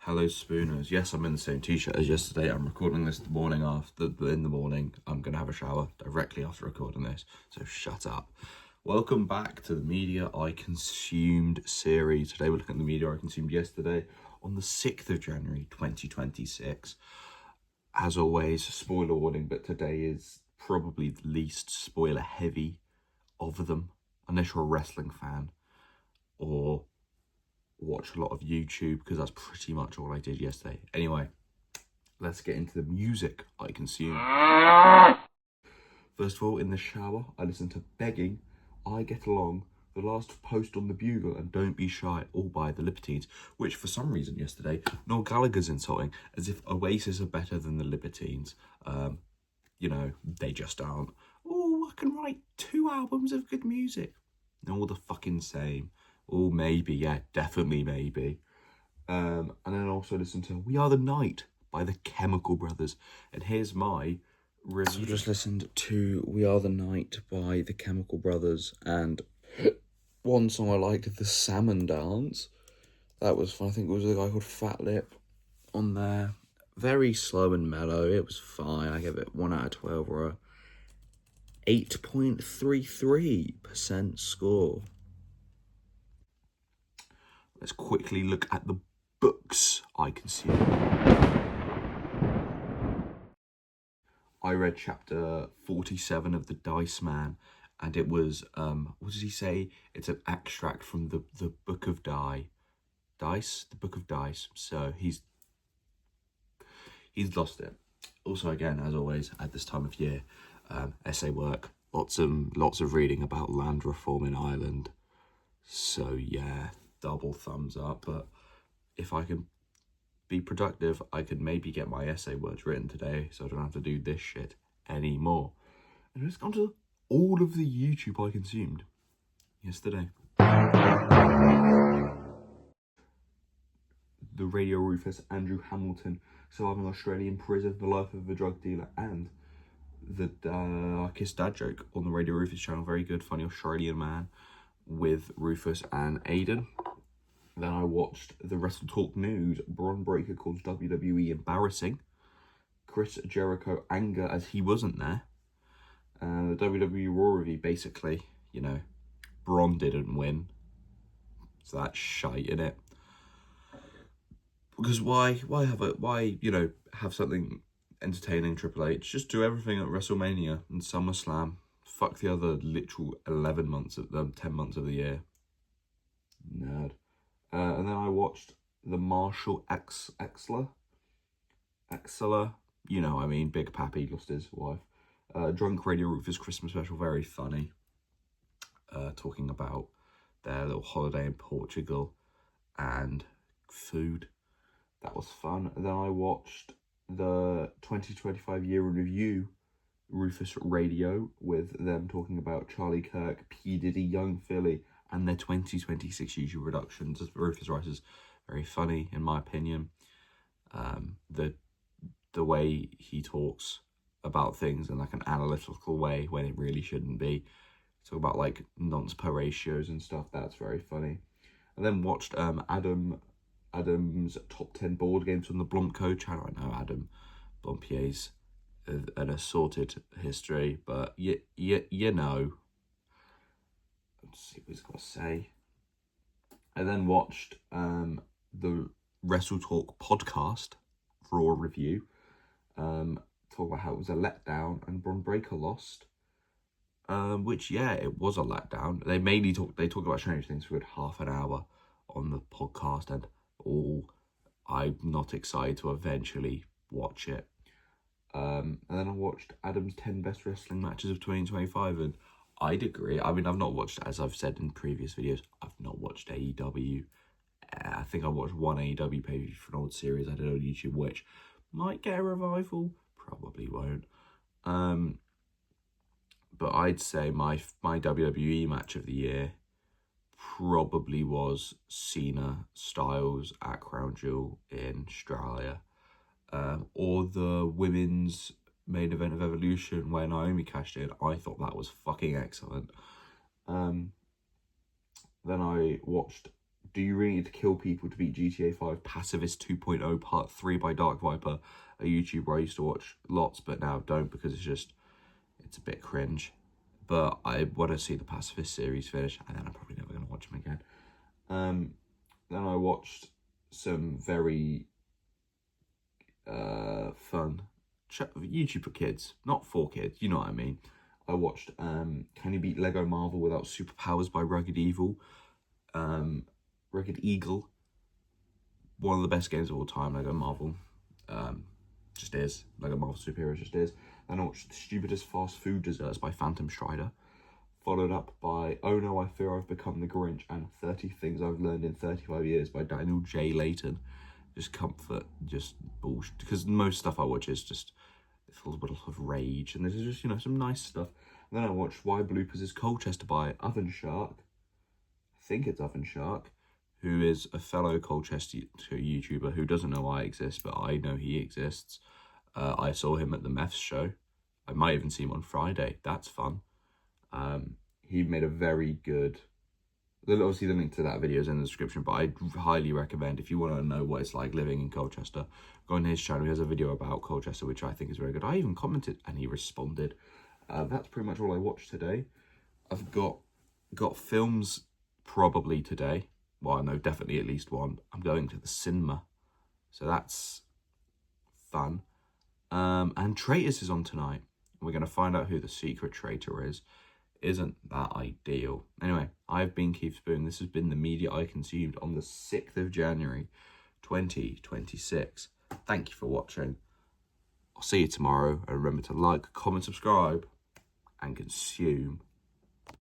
Hello Spooners. Yes, I'm in the same t-shirt as yesterday. I'm recording this in the morning. I'm going to have a shower directly after recording this, so shut up. Welcome back to the Media I Consumed series. Today we're looking at the media I consumed yesterday on the 6th of January 2026. As always, spoiler warning, but today is probably the least spoiler heavy of them, unless you're a wrestling fan or watch a lot of YouTube, because that's pretty much all I did yesterday. Anyway, let's get into the music I consume. First of all, in the shower, I listen to Begging, I Get Along, The Last Post on the Bugle, and Don't Be Shy, all by the Libertines, which for some reason yesterday, Noel Gallagher's insulting, as if Oasis are better than the Libertines. They just aren't. Oh, I can write 2 albums of good music. They're all the fucking same. Oh, maybe, yeah, definitely maybe. And then I also listen to We Are the Night by the Chemical Brothers. And here's my review. So I just listened to We Are the Night by the Chemical Brothers, and one song I liked, The Salmon Dance. That was fun. I think it was a guy called Fat Lip on there. Very slow and mellow. It was fine. I gave it 1 out of 12 or a 8.33% score. Let's quickly look at the books I consumed. I read chapter 47 of The Dice Man, and it was, what does he say? It's an extract from the Book of Dice, the Book of Dice. So he's lost it. Also, again, as always, at this time of year, essay work, lots of reading about land reform in Ireland. So yeah, double thumbs up. But if I can be productive, I could maybe get my essay words written today, so I don't have to do this shit anymore. And let's go to all of the YouTube I consumed yesterday. The Radio Rufus, Andrew Hamilton, Surviving Australian Prison, The Life of a Drug Dealer, and the Kiss Dad Joke on the Radio Rufus channel. Very good, funny Australian man with Rufus and Aiden. Then I watched the Wrestle Talk News. Bron Breakker calls WWE embarrassing. Chris Jericho anger as he wasn't there. The WWE Raw review, basically, Bron didn't win. So that's shite, innit? Because why have something entertaining Triple H? Just do everything at WrestleMania and SummerSlam. Fuck the other literal 10 months of the year. Nerd. And then I watched the Marshall Exler, Big Pappy lost his wife. Drunk Radio Rufus Christmas special, very funny. Talking about their little holiday in Portugal and food. That was fun. And then I watched the 2025 year in review Rufus Radio, with them talking about Charlie Kirk, P. Diddy, Young Philly, and their 2026 YouTube productions. As Rufus writers, very funny in my opinion. The way he talks about things in like an analytical way when it really shouldn't be. Talk about like nonce per ratios and stuff. That's very funny. And then watched Adam's top 10 board games on the Blumco channel. I know Adam Blumpier's an assorted history, but you know. Let's see what he's got to say. I then watched the Wrestle Talk podcast Raw review. Talk about how it was a letdown and Bron Breakker lost. Which, yeah, it was a letdown. They talk about strange things for a good half an hour on the podcast, and I'm not excited to eventually watch it. And then I watched Adam's 10 best wrestling matches of 2025, and I'd agree. I mean, I've not watched, as I've said in previous videos, I've not watched AEW. I think I watched one AEW page for an old series I did on YouTube, which might get a revival, probably won't. But I'd say my WWE match of the year probably was Cena Styles at Crown Jewel in Australia, or the women's main event of Evolution where Naomi cashed in. I thought that was fucking excellent. Then I watched Do You Really Need to Kill People to Beat GTA 5? Pacifist 2.0 Part 3 by Dark Viper, a YouTuber I used to watch lots, but now don't because it's a bit cringe. But I want to see the Pacifist series finish, and then I'm probably never going to watch them again. Then I watched some very fun YouTube for kids, not for kids, you know what I mean. I watched Can You Beat Lego Marvel Without Superpowers by Rugged Eagle. One of the best games of all time, Lego Marvel. Just is. Lego Marvel Superheroes just is. Then I watched The Stupidest Fast Food Desserts by Phantom Strider. Followed up by Oh No, I Fear I've Become the Grinch and 30 Things I've Learned in 35 Years by Daniel J. Layton. Just comfort, just bullshit. Because most stuff I watch is just full of rage. And there's just, you know, some nice stuff. And then I watched Why Bloopers is Colchester by Oven Shark. I think it's Oven Shark, who is a fellow Colchester YouTuber who doesn't know I exist, but I know he exists. I saw him at the Meths show. I might even see him on Friday. That's fun. He made a very good... Obviously, the link to that video is in the description, but I'd highly recommend, if you want to know what it's like living in Colchester, go on his channel. He has a video about Colchester, which I think is very good. I even commented, and he responded. That's pretty much all I watched today. I've got films probably today. Well, I know definitely at least one. I'm going to the cinema, so that's fun. And Traitors is on tonight. We're going to find out who the secret traitor is. Isn't that ideal? Anyway, I've been Keith Spoon. This has been the media I consumed on the 6th of January, 2026. Thank you for watching. I'll see you tomorrow. And remember to like, comment, subscribe, and consume.